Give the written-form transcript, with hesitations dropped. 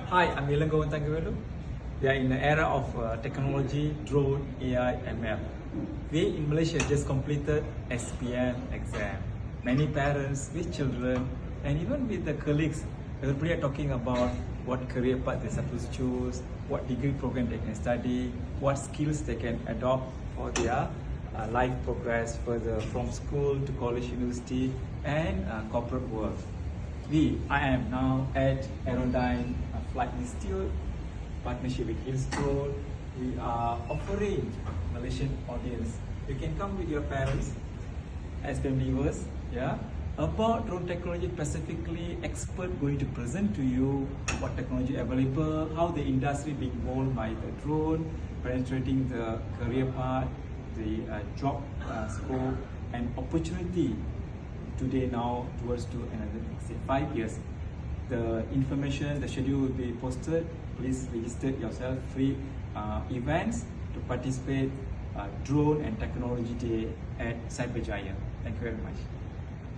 Hi, I'm Elanggovan. We are in the era of technology, drone, AI, ML. We in Malaysia just completed SPM exam. Many parents with children and even with the colleagues, everybody are talking about what career path they're supposed to choose, what degree program they can study, what skills they can adopt for their life progress further from school to college, university, and corporate world. I am now at Aerodyne Flight Institute, partnership with HiiLSE. We are offering Malaysian audience. You can come with your parents, SPM viewers, about drone technology specifically. Expert going to present to you what technology available, how the industry being molded by the drone, penetrating the career path, the job scope and opportunity today now towards to another say 5 years. The information, the schedule will be posted. Please register yourself. Free events to participate drone and technology day at Cyberjaya. Thank you very much.